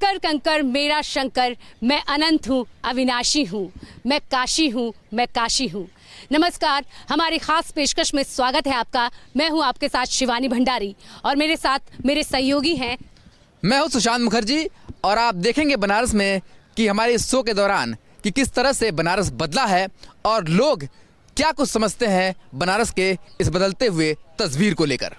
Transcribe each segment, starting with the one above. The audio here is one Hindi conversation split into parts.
कंकर कंकर मेरा शंकर, मैं अनंत हूँ, अविनाशी हूँ, मैं काशी हूँ, मैं काशी हूँ। नमस्कार, हमारी खास पेशकश में स्वागत है आपका। मैं हूँ आपके साथ शिवानी भंडारी और मेरे साथ मेरे सहयोगी हैं। मैं हूँ सुशांत मुखर्जी और आप देखेंगे बनारस में कि हमारे इस शो के दौरान कि किस तरह से बनारस बदला है और लोग क्या कुछ समझते हैं बनारस के इस बदलते हुए तस्वीर को लेकर।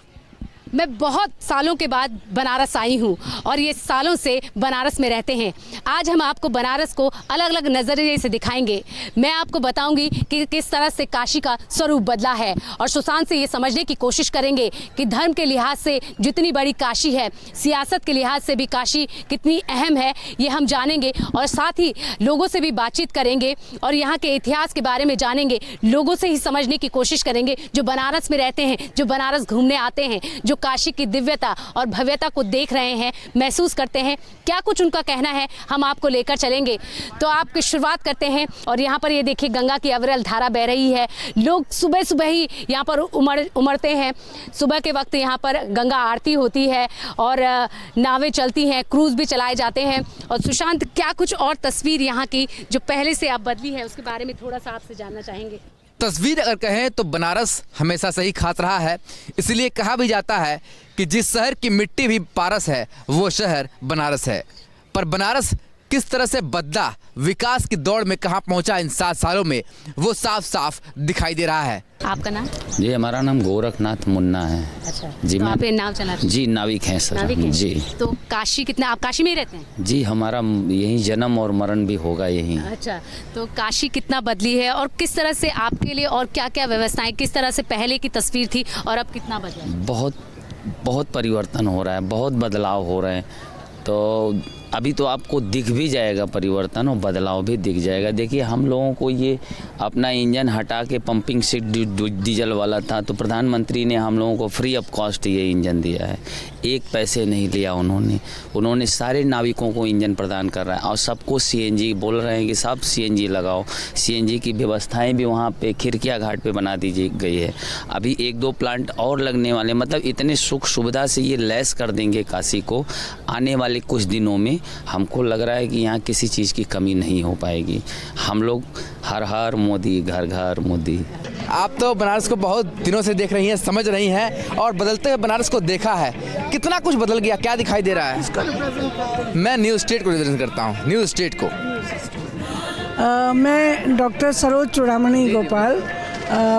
मैं बहुत सालों के बाद बनारस आई हूँ और ये सालों से बनारस में रहते हैं। आज हम आपको बनारस को अलग अलग नज़रिए से दिखाएंगे। मैं आपको बताऊंगी कि किस तरह से काशी का स्वरूप बदला है और सुशांत से ये समझने की कोशिश करेंगे कि धर्म के लिहाज से जितनी बड़ी काशी है, सियासत के लिहाज से भी काशी कितनी अहम है, ये हम जानेंगे और साथ ही लोगों से भी बातचीत करेंगे और यहाँ के इतिहास के बारे में जानेंगे। लोगों से ही समझने की कोशिश करेंगे जो बनारस में रहते हैं, जो बनारस घूमने आते हैं, जो काशी की दिव्यता और भव्यता को देख रहे हैं, महसूस करते हैं, क्या कुछ उनका कहना है, हम आपको लेकर चलेंगे। तो आपकी शुरुआत करते हैं और यहाँ पर ये देखिए गंगा की अविरल धारा बह रही है। लोग सुबह सुबह ही यहाँ पर उमड़ते हैं। सुबह के वक्त यहाँ पर गंगा आरती होती है और नावें चलती हैं, क्रूज भी चलाए जाते हैं। और सुशांत, क्या कुछ और तस्वीर यहाँ की जो पहले से आप बदली है उसके बारे में थोड़ा सा आपसे जानना चाहेंगे। तस्वीर अगर कहें तो बनारस हमेशा से ही खास रहा है, इसलिए कहा भी जाता है कि जिस शहर की मिट्टी भी पारस है वो शहर बनारस है। पर बनारस किस तरह से बदला, विकास की दौड़ में कहाँ पहुँचा इन 7 सालों में, वो साफ साफ दिखाई दे रहा है। आपका नाम? जी, हमारा नाम गोरखनाथ मुन्ना है। अच्छा जी, तो मैं आप ये नाव चला रहे हैं? जी नाविक हैं सर। नाविक हैं? जी। तो काशी कितना, आप काशी में ही रहते हैं? जी, हमारा यहीं जन्म और मरण भी होगा यहीं। अच्छा, तो काशी कितना बदली है और किस तरह से आपके लिए और क्या क्या व्यवस्थाएं, किस तरह से पहले की तस्वीर थी और अब कितना बदला है? बहुत परिवर्तन हो रहा है, बहुत बदलाव हो रहे हैं। तो अभी तो आपको दिख भी जाएगा परिवर्तन और बदलाव भी दिख जाएगा। देखिए, हम लोगों को ये अपना इंजन हटा के पंपिंग सेट डीजल वाला था, तो प्रधानमंत्री ने हम लोगों को फ्री ऑफ कॉस्ट ये इंजन दिया है। 1 पैसे नहीं लिया उन्होंने सारे नाविकों को इंजन प्रदान कर रहा है और सबको सीएनजी बोल रहे हैं कि सब सीएनजी लगाओ। सीएनजी की व्यवस्थाएं भी वहाँ पे खिरकिया घाट पे बना दी गई है। अभी 1-2 प्लांट और लगने वाले, मतलब इतने सुख सुविधा से ये लैस कर देंगे काशी को। आने वाले कुछ दिनों में हमको लग रहा है कि यहाँ किसी चीज़ की कमी नहीं हो पाएगी। हम लोग हर हर मोदी, घर घर मोदी। आप तो बनारस को बहुत दिनों से देख रही हैं, समझ रही हैं और बदलते हुए बनारस को देखा है। कितना कुछ बदल गया, क्या दिखाई दे रहा है? मैं न्यू स्टेट को रिप्रेजेंट करता हूँ, न्यू स्टेट को। मैं डॉक्टर सरोज चूड़ामणि गोपाल,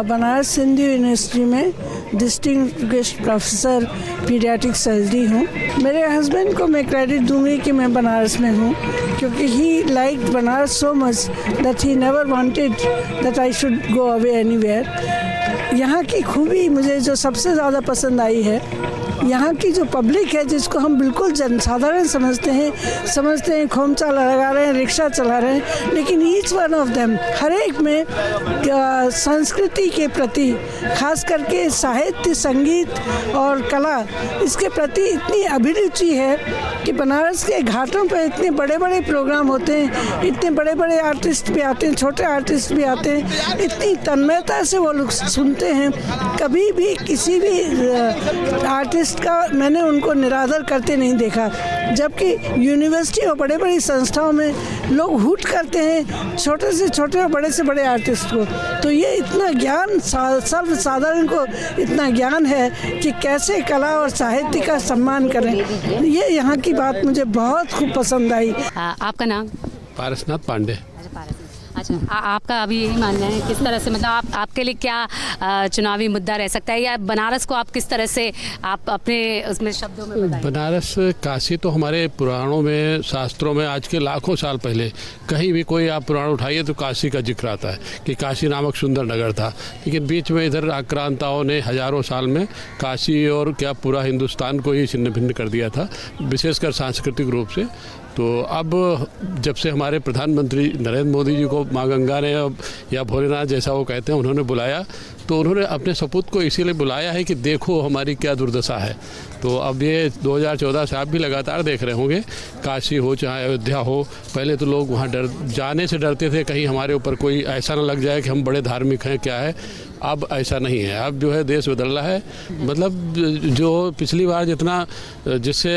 बनारस हिंदू यूनिवर्सिटी में डिस्टिंग्विश्ड प्रोफेसर पीडियाट्रिक सर्जरी हूँ। मेरे हस्बैंड को मैं क्रेडिट दूंगी कि मैं बनारस में हूँ, क्योंकि he liked Banaras so much that he never wanted that I should go away anywhere. यहाँ की खूबी मुझे जो सबसे ज़्यादा पसंद आई है, यहाँ की जो पब्लिक है जिसको हम बिल्कुल जनसाधारण समझते हैं खोमचा लगा रहे हैं, रिक्शा चला रहे हैं, लेकिन ईच वन ऑफ देम, हर एक में संस्कृति के प्रति, खास करके साहित्य, संगीत और कला, इसके प्रति इतनी अभिरुचि है कि बनारस के घाटों पर इतने बड़े बड़े प्रोग्राम होते हैं, इतने बड़े बड़े आर्टिस्ट भी आते हैं, छोटे आर्टिस्ट भी आते हैं, इतनी तन्मयता से वो लोग सुनते हैं। कभी भी किसी भी आर्टिस्ट का मैंने उनको निरादर करते नहीं देखा, जबकि यूनिवर्सिटी और बड़े बड़ी संस्थाओं में लोग हुट करते हैं छोटे से छोटे और बड़े से बड़े आर्टिस्ट को। तो ये इतना ज्ञान, सर्वसाधारण को इतना ज्ञान है कि कैसे कला और साहित्य का सम्मान करें। ये यहाँ की बात मुझे बहुत खूब पसंद आई। आपका नाम? पारसनाथ पांडे। अच्छा, आपका अभी यही मानना है, किस तरह से, मतलब आपके लिए क्या चुनावी मुद्दा रह सकता है, या बनारस को आप किस तरह से आप अपने उसमें शब्दों में बताएं? बनारस, काशी तो हमारे पुराणों में, शास्त्रों में आज के लाखों साल पहले कहीं भी कोई आप पुराण उठाइए तो काशी का जिक्र आता है कि काशी नामक सुंदर नगर था। लेकिन बीच में इधर आक्रांताओं ने हजारों साल में काशी और क्या पूरा हिंदुस्तान को ही छिन्न भिन्न कर दिया था, विशेषकर सांस्कृतिक रूप से। तो अब जब से हमारे प्रधानमंत्री नरेंद्र मोदी जी को माँ गंगा ने या भोलेनाथ जैसा वो कहते हैं उन्होंने बुलाया, तो तो उन्होंने अपने सपूत को इसीलिए बुलाया है कि देखो हमारी क्या दुर्दशा है। तो अब ये 2014 से आप भी लगातार देख रहे होंगे, काशी हो चाहे अयोध्या हो, पहले तो लोग वहाँ जाने से डरते थे कहीं हमारे ऊपर कोई ऐसा ना लग जाए कि हम बड़े धार्मिक हैं क्या है। अब ऐसा नहीं है, अब जो है देश बदल रहा है। मतलब जो पिछली बार जिससे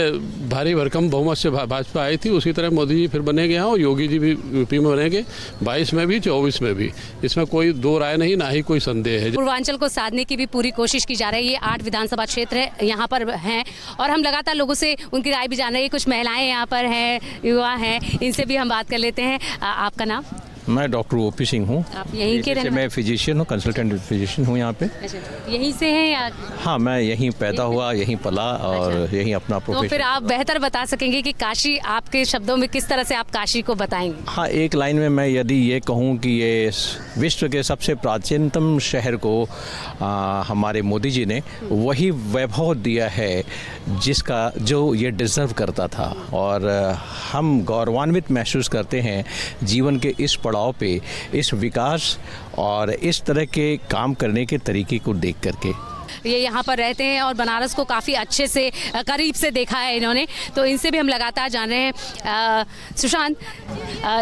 भारी भरकम बहुमत से भाजपा आई थी, उसी तरह मोदी जी फिर बनेंगे यहाँ, और योगी जी भी यूपी में बनेंगे, 22 में भी 24 में भी। इसमें कोई दो राय नहीं, ना ही कोई संदेह है। पूर्वांचल को साधने की भी पूरी कोशिश की जा रही है। ये 8 विधानसभा क्षेत्र है यहाँ पर हैं, और हम लगातार लोगों से उनकी राय भी जान रहे हैं। कुछ महिलाएं यहाँ पर हैं, युवा हैं, इनसे भी हम बात कर लेते हैं। आपका नाम? मैं डॉक्टर ओपी सिंह हूँ। आप यहीं के रहने? मैं फिजिशियन हूँ, कंसल्टेंट फिजिशियन हूँ यहाँ पे। अच्छा, यहीं से हैं या? हाँ, मैं यहीं पैदा हुआ, यहीं पला और यहीं अपना तो प्रोफेशन। फिर आप बेहतर बता सकेंगे कि काशी, आपके शब्दों में किस तरह से आप काशी को बताएंगे? हाँ, एक लाइन में मैं यदि ये कहूँ कि ये विश्व के सबसे प्राचीनतम शहर को हमारे मोदी जी ने वही वैभव दिया है जो ये डिज़र्व करता था, और हम गौरवान्वित महसूस करते हैं जीवन के इस पड़ाव पे, इस विकास और इस तरह के काम करने के तरीके को देख करके। ये यहाँ पर रहते हैं और बनारस को काफ़ी अच्छे से करीब से देखा है इन्होंने, तो इनसे भी हम लगातार जान रहे हैं। सुशांत,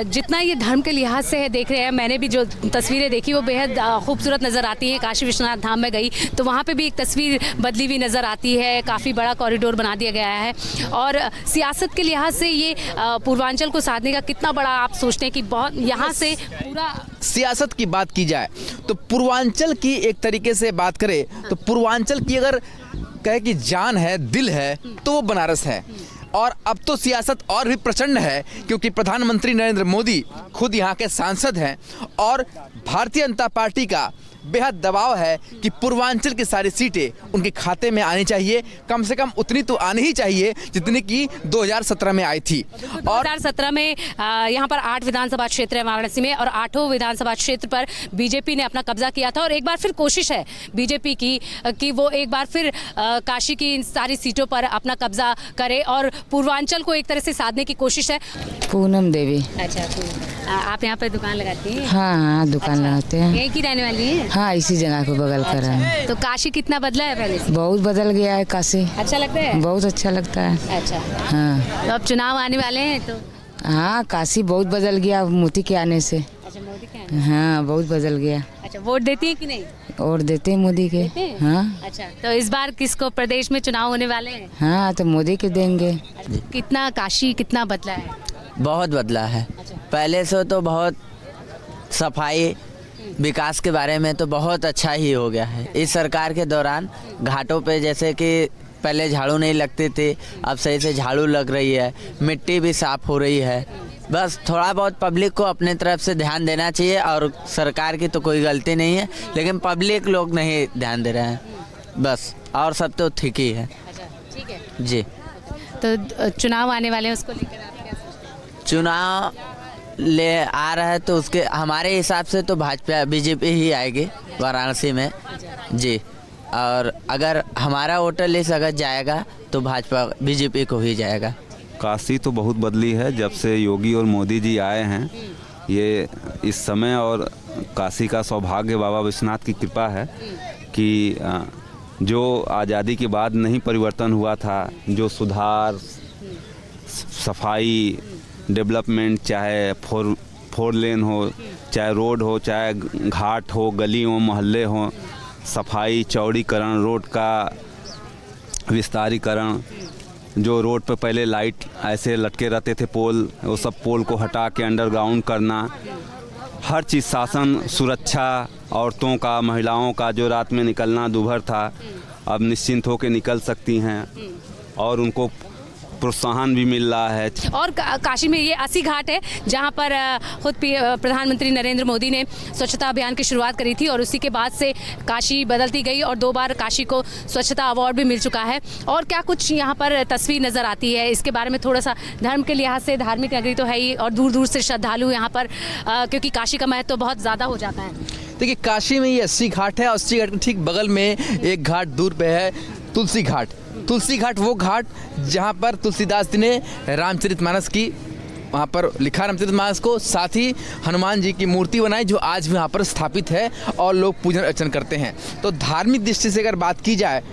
जितना ये धर्म के लिहाज से है देख रहे हैं, मैंने भी जो तस्वीरें देखी वो बेहद खूबसूरत नज़र आती हैं। काशी विश्वनाथ धाम में गई तो वहाँ पे भी एक तस्वीर बदली हुई नज़र आती है, काफ़ी बड़ा कॉरिडोर बना दिया गया है। और सियासत के लिहाज से ये पूर्वांचल को साधने का कितना बड़ा आप सोचते हैं कि बहुत यहाँ से पूरा सियासत की बात की जाए तो पूर्वांचल की एक तरीके से बात करें तो पूर्वांचल की अगर कहे कि जान है, दिल है, तो वो बनारस है। और अब तो सियासत और भी प्रचंड है क्योंकि प्रधानमंत्री नरेंद्र मोदी खुद यहाँ के सांसद हैं और भारतीय जनता पार्टी का बेहद दबाव है कि पूर्वांचल की सारी सीटें उनके खाते में आनी चाहिए। कम से कम उतनी तो आनी ही चाहिए जितनी कि 2017 में आई थी। और 2017 में यहाँ पर 8 विधानसभा क्षेत्र है वाराणसी में, और 8 विधानसभा क्षेत्र पर बीजेपी ने अपना कब्जा किया था। और एक बार फिर कोशिश है बीजेपी की कि वो एक बार फिर काशी की इन सारी सीटों पर अपना कब्जा करे और पूर्वांचल को एक तरह से साधने की कोशिश है। पूनम देवी। अच्छा, आप यहाँ पर दुकान लगाती हैं? हाँ, दुकान लगाते हैं। यहीं की रहने वाली है? हाँ, इसी जगह को बगल कर रहे हैं। तो काशी कितना बदला है पहले से? बहुत बदल गया है काशी। अच्छा लगता है? बहुत अच्छा लगता है। अच्छा, हाँ। तो अब चुनाव आने वाले हैं तो? हाँ, काशी बहुत बदल गया मोदी के आने से। अच्छा, मोदी के आने? हाँ, बहुत बदल गया। अच्छा, वोट देती है कि नहीं? और देते हैं मोदी के। हाँ। अच्छा, तो इस बार किसको प्रदेश में चुनाव होने वाले हैं? हाँ, तो मोदी के देंगे। कितना काशी कितना बदला है? बहुत बदला है। पहले से तो बहुत सफाई विकास के बारे में तो बहुत अच्छा ही हो गया है। इस सरकार के दौरान घाटों पे जैसे कि पहले झाड़ू नहीं लगते थे, अब सही से झाड़ू लग रही है, मिट्टी भी साफ हो रही है। बस थोड़ा बहुत पब्लिक को अपने तरफ से ध्यान देना चाहिए, और सरकार की तो कोई गलती नहीं है, लेकिन पब्लिक लोग नहीं ध्यान दे रहे हैं बस, और सब तो ठीक ही है। अच्छा, ठीक है जी। तो चुनाव आने वाले हैं, उसको लेकर आप क्या सोचते हैं? चुनाव ले आ रहा है तो उसके हमारे हिसाब से तो भाजपा बीजेपी ही आएगी वाराणसी में जी। और अगर हमारा वोटर लिस्ट अगर जाएगा तो भाजपा बीजेपी को ही जाएगा। काशी तो बहुत बदली है जब से योगी और मोदी जी आए हैं। ये इस समय और काशी का सौभाग्य बाबा विश्वनाथ की कृपा है कि जो आज़ादी के बाद नहीं परिवर्तन हुआ था, जो सुधार, सफाई, डेवलपमेंट, चाहे फोर लेन हो, चाहे रोड हो, चाहे घाट हो, गली हो, मोहल्ले हो, सफाई, चौड़ीकरण, रोड का विस्तारीकरण, जो रोड पर पहले लाइट ऐसे लटके रहते थे पोल, वो सब पोल को हटा के अंडरग्राउंड करना, हर चीज़ शासन, सुरक्षा, औरतों का, महिलाओं का जो रात में निकलना दूभर था, अब निश्चिंत होकर निकल सकती हैं और उनको प्रोत्साहन भी मिल रहा है। और काशी में ये 80 घाट है जहाँ पर खुद प्रधानमंत्री नरेंद्र मोदी ने स्वच्छता अभियान की शुरुआत करी थी, और उसी के बाद से काशी बदलती गई और 2 बार काशी को स्वच्छता अवार्ड भी मिल चुका है। और क्या कुछ यहाँ पर तस्वीर नज़र आती है, इसके बारे में थोड़ा सा, धर्म के लिहाज से धार्मिक नगरी तो है ही, और दूर दूर से श्रद्धालु यहाँ पर क्योंकि काशी का महत्व तो बहुत ज़्यादा हो जाता है। देखिए, काशी में ये 80 घाट है और 80 घाट के ठीक बगल में एक घाट दूर पे है तुलसी घाट। तुलसी घाट वो घाट जहाँ पर तुलसीदास जी ने रामचरितमानस की वहाँ पर लिखा रामचरित मानस को, साथ ही हनुमान जी की मूर्ति बनाई जो आज भी वहाँ पर स्थापित है और लोग पूजन अर्चन करते हैं। तो धार्मिक दृष्टि से अगर बात की जाए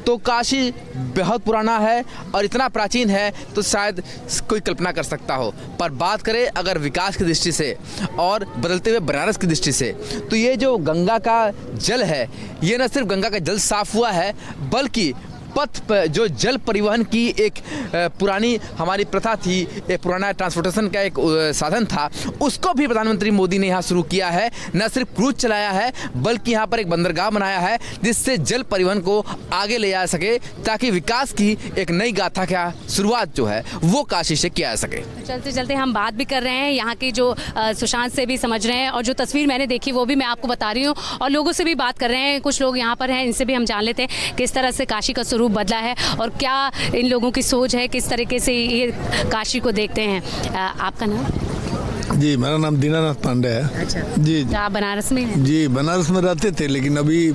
तो काशी बहुत पुराना है और इतना प्राचीन है तो शायद कोई कल्पना कर सकता हो। पर बात करें अगर विकास की दृष्टि से और बदलते हुए बनारस की दृष्टि से, तो ये जो गंगा का जल है, ये न सिर्फ गंगा का जल साफ हुआ है बल्कि पथ पर जो जल परिवहन की एक पुरानी हमारी प्रथा थी, एक पुराना ट्रांसपोर्टेशन का एक साधन था, उसको भी प्रधानमंत्री मोदी ने यहाँ शुरू किया है। न सिर्फ क्रूज चलाया है बल्कि यहाँ पर एक बंदरगाह बनाया है जिससे जल परिवहन को आगे ले जा सके, ताकि विकास की एक नई गाथा का शुरुआत जो है वो काशी से किया जा सके। चलते चलते हम बात भी कर रहे हैं यहाँ की, जो सुशांत से भी समझ रहे हैं और जो तस्वीर मैंने देखी वो भी मैं आपको बता रही हूँ, और लोगों से भी बात कर रहे हैं। कुछ लोग यहाँ पर हैं, इनसे भी हम जान लेते हैं किस तरह से काशी का रूप बदला है और क्या इन लोगों की सोच है, किस तरीके से ये काशी को देखते हैं। आपका नाम? जी, मेरा नाम दीनानाथ पांडे है। अच्छा जी, तो आप बनारस में हैं? जी, बनारस में रहते थे लेकिन अभी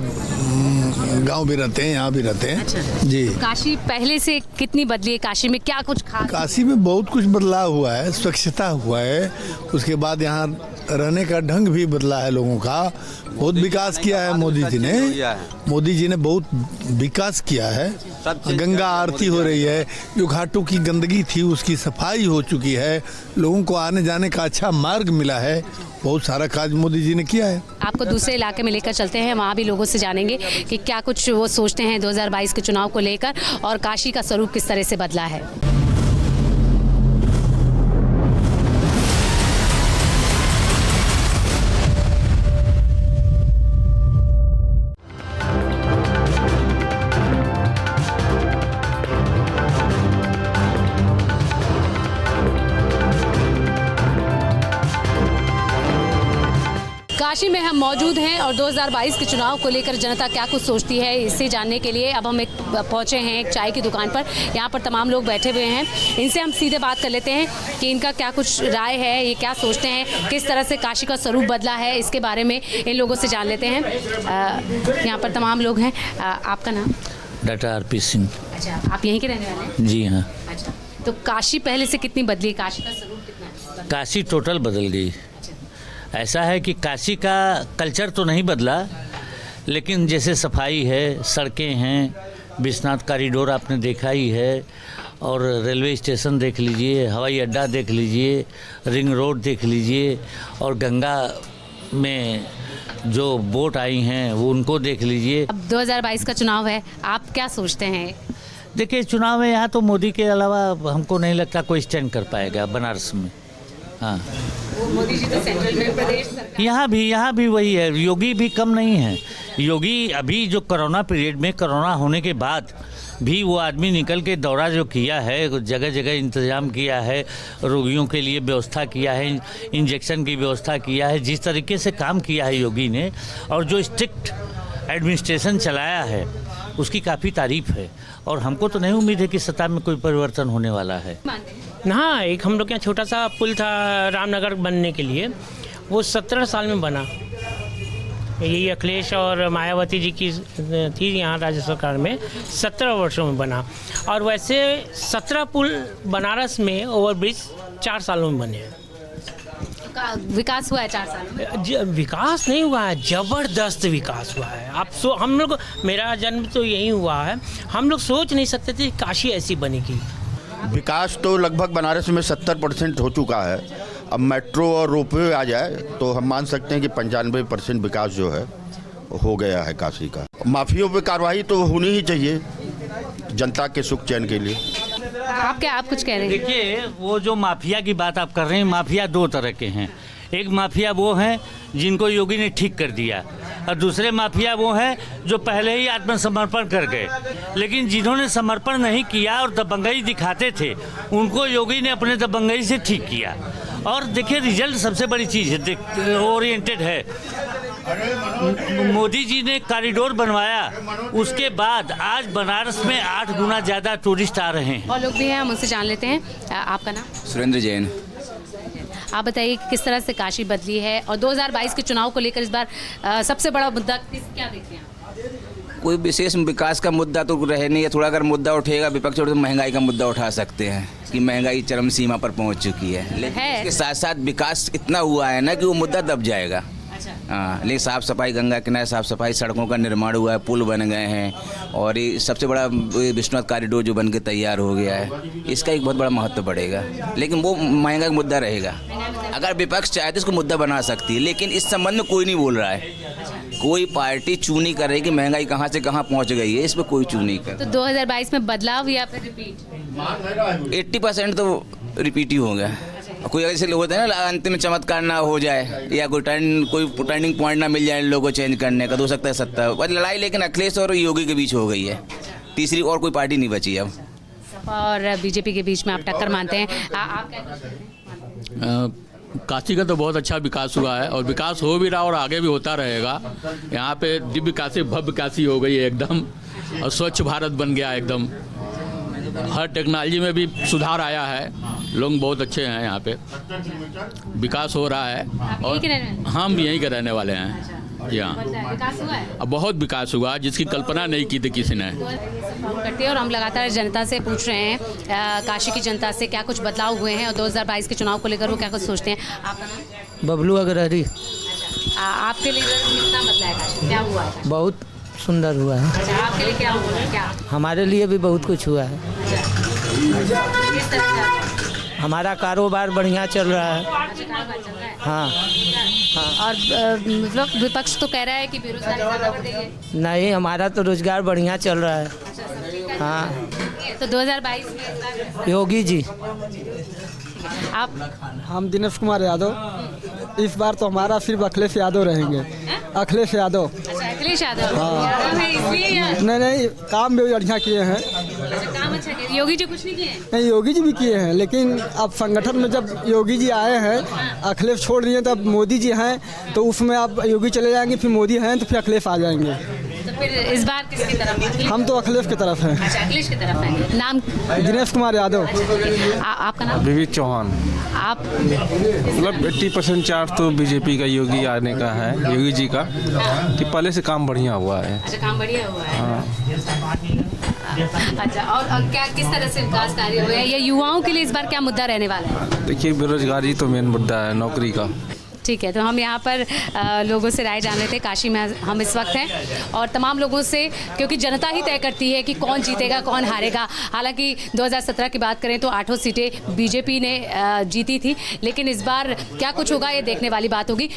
गांव भी रहते हैं, यहाँ भी रहते हैं। अच्छा। जी, काशी पहले से कितनी बदली है? काशी में क्या कुछ खास? काशी में बहुत कुछ बदलाव हुआ है, स्वच्छता हुआ है, उसके बाद यहाँ रहने का ढंग भी बदला है लोगों का। बहुत विकास किया है मोदी जी ने बहुत विकास किया है। गंगा आरती हो रही है, जो घाटों की गंदगी थी उसकी सफाई हो चुकी है, लोगों को आने जाने का अच्छा मार्ग मिला है, बहुत सारा कार्य मोदी जी ने किया है। आपको दूसरे इलाके में लेकर चलते हैं, वहाँ भी लोगों से जानेंगे कि क्या कुछ वो सोचते हैं 2022 के चुनाव को लेकर और काशी का स्वरूप किस तरह से बदला है। काशी में हम मौजूद हैं और 2022 के चुनाव को लेकर जनता क्या कुछ सोचती है इसे जानने के लिए अब हम पहुंचे हैं एक चाय की दुकान पर। यहाँ पर तमाम लोग बैठे हुए हैं, इनसे हम सीधे बात कर लेते हैं कि इनका क्या कुछ राय है, ये क्या सोचते हैं, किस तरह से काशी का स्वरूप बदला है, इसके बारे में इन लोगों से जान लेते हैं। यहाँ पर तमाम लोग हैं। आपका नाम? Doctor R P. सिंह। अच्छा, आप यहीं के रहने वाले हैं? जी हाँ। अच्छा, तो काशी पहले से कितनी बदली, काशी का स्वरूप कितना? काशी टोटल बदल गई। ऐसा है कि काशी का कल्चर तो नहीं बदला, लेकिन जैसे सफाई है, सड़कें हैं, विश्वनाथ कॉरिडोर आपने देखा ही है, और रेलवे स्टेशन देख लीजिए, हवाई अड्डा देख लीजिए, रिंग रोड देख लीजिए, और गंगा में जो बोट आई हैं वो उनको देख लीजिए। अब 2022 का चुनाव है, आप क्या सोचते हैं? देखिए, चुनाव में यहाँ तो मोदी के अलावा हमको नहीं लगता कोई स्टैंड कर पाएगा बनारस में। हाँ, मोदी जी तो सेंट्रल में, प्रदेश सरकार यहाँ भी वही है, योगी भी कम नहीं है। योगी अभी जो कोरोना पीरियड में, कोरोना होने के बाद भी वो आदमी निकल के दौरा जो किया है, जगह जगह इंतजाम किया है, रोगियों के लिए व्यवस्था किया है, इंजेक्शन की व्यवस्था किया है, जिस तरीके से काम किया है योगी ने, और जो स्ट्रिक्ट एडमिनिस्ट्रेशन चलाया है उसकी काफ़ी तारीफ है। और हमको तो नहीं उम्मीद है कि सत्ता में कोई परिवर्तन होने वाला है। हाँ, एक हम लोग के यहाँ छोटा सा पुल था रामनगर बनने के लिए, वो 17 साल में बना। यही अखिलेश और मायावती जी की थी यहाँ राज्य सरकार में, 17 वर्षों में बना। और वैसे 17 पुल बनारस में ओवरब्रिज 4 सालों में बने हैं। विकास हुआ है 4 साल में? विकास नहीं हुआ है, जबरदस्त विकास हुआ है। आप हम लोग, मेरा जन्म तो यही हुआ है, हम लोग सोच नहीं सकते थे काशी ऐसी बनेगी। विकास तो लगभग बनारस में 70% हो चुका है। अब मेट्रो और रोपवे आ जाए तो हम मान सकते हैं कि 95% विकास जो है हो गया है काशी का। माफियों पे कार्रवाई तो होनी ही चाहिए जनता के सुख चैन के लिए। आप कुछ कह रहे हैं? देखिए, वो जो माफिया की बात आप कर रहे हैं, माफिया 2 तरह के हैं। एक माफिया वो हैं जिनको योगी ने ठीक कर दिया, और दूसरे माफिया वो हैं जो पहले ही आत्मसमर्पण कर गए। लेकिन जिन्होंने समर्पण नहीं किया और दबंगई दिखाते थे, उनको योगी ने अपने दबंगई से ठीक किया। और देखिए, रिजल्ट सबसे बड़ी चीज़ है, ओरिएंटेड है। मोदी जी ने कॉरिडोर बनवाया, उसके बाद आज बनारस में 8 गुना ज़्यादा टूरिस्ट आ रहे हैं। और लोग भी हैं, हम उनसे जान लेते हैं। आपका नाम? सुरेंद्र जैन। आप बताइए किस तरह से काशी बदली है और 2022 के चुनाव को लेकर इस बार सबसे बड़ा मुद्दा क्या देखते हैं आप? कोई विशेष विकास का मुद्दा तो रहे नहीं है। थोड़ा अगर मुद्दा उठेगा विपक्ष तो महंगाई का मुद्दा उठा सकते हैं कि महंगाई चरम सीमा पर पहुंच चुकी है, लेकिन इसके साथ साथ विकास इतना हुआ है ना कि वो मुद्दा दब जाएगा। हाँ, लेकिन साफ़ सफाई, गंगा किनारे साफ़ सफाई, सड़कों का निर्माण हुआ है, पुल बन गए हैं और ये सबसे बड़ा विश्वनाथ कॉरिडोर जो बन के तैयार हो गया है, इसका एक बहुत बड़ा महत्व बढ़ेगा। लेकिन वो महंगाई का मुद्दा रहेगा। अगर विपक्ष चाहे तो इसको मुद्दा बना सकती है, लेकिन इस संबंध में कोई नहीं बोल रहा है। कोई पार्टी चू नहीं कर रही कि महंगाई कहाँ से कहाँ पहुँच गई है, इस पर कोई चू नहीं कर। तो 2022 में बदलाव या फिर रिपीट? 80% तो रिपीट ही हो गया। कोई ऐसे लोग होते हैं ना, अंतिम चमत्कार ना हो जाए या कोई टर्निंग पॉइंट ना मिल जाए लोगों को चेंज करने का, तो हो सकता है सत्ता बस लड़ाई। लेकिन अखिलेश और योगी के बीच हो गई है, तीसरी और कोई पार्टी नहीं बची अब। और बीजेपी के बीच में आप टक्कर मानते हैं? आप क्या? काशी का तो बहुत अच्छा विकास हुआ है और विकास हो भी रहा और आगे भी होता रहेगा। यहाँ पे दिव्य काशी भव्य काशी हो गई है एकदम, और स्वच्छ भारत बन गया एकदम। हर टेक्नोलॉजी में भी सुधार आया है, लोग बहुत अच्छे हैं यहाँ पे, विकास हो रहा है। और हम यहीं के रहने वाले हैं। यहाँ विकास हुआ है? अब बहुत विकास हुआ जिसकी कल्पना नहीं की थी किसी ने। करती है और हम लगातार जनता से पूछ रहे हैं, काशी की जनता से क्या कुछ बदलाव हुए हैं और 2022 के चुनाव को लेकर वो क्या कुछ सोचते हैं। आपका नाम? बबलू अग्रहरी। आपके लिए कितना बदला है काशी, क्या हुआ है? बहुत सुंदर हुआ है। अच्छा, आपके लिए क्या हुआ है? क्या हमारे लिए भी बहुत कुछ हुआ है। किस तरह से? हमारा कारोबार बढ़िया चल रहा है। हाँ और मतलब विपक्ष तो कह रहा है कि बेरोजगारी ज़्यादा बढ़ गई है। नहीं, हमारा तो रोजगार बढ़िया चल रहा है। हाँ, तो 2022 में योगी जी। आप? हम दिनेश कुमार यादव। इस बार तो हमारा सिर्फ अखिलेश यादव रहेंगे। अखिलेश यादव। अखिलेश यादव? हाँ। इसलिए नहीं, काम भी बढ़िया किए हैं। काम अच्छा किया। योगी जी कुछ नहीं किए? नहीं, योगी जी भी किए हैं, लेकिन अब संगठन में जब योगी जी आए हैं, अखिलेश छोड़ दिए, तब मोदी जी हैं, तो उसमें अब योगी चले जाएंगे, फिर मोदी हैं तो फिर अखिलेश आ जाएंगे। तो फिर इस बार किसकी तरफ है? हम तो अखिलेश की तरफ हैं। अच्छा, अखिलेश की तरफ है। नाम? दिनेश कुमार यादव। आपका नाम? विवेक चौहान। आप? मतलब 80% चार्ज तो बीजेपी का योगी आने का है, योगी जी का, कि पहले से काम बढ़िया हुआ है। अच्छा, काम बढ़िया हुआ है। हाँ। अच्छा, और क्या किस तरह से विकास कार्य हुए हैं? ये युवाओं के लिए इस बार क्या मुद्दा रहने वाला है? देखिए, बेरोजगारी तो मेन मुद्दा है, नौकरी का। ठीक है, तो हम यहाँ पर लोगों से राय जान रहे थे। काशी में हम इस वक्त हैं और तमाम लोगों से, क्योंकि जनता ही तय करती है कि कौन जीतेगा कौन हारेगा। हालांकि 2017 की बात करें तो 8 सीटें बीजेपी ने जीती थी, लेकिन इस बार क्या कुछ होगा ये देखने वाली बात होगी।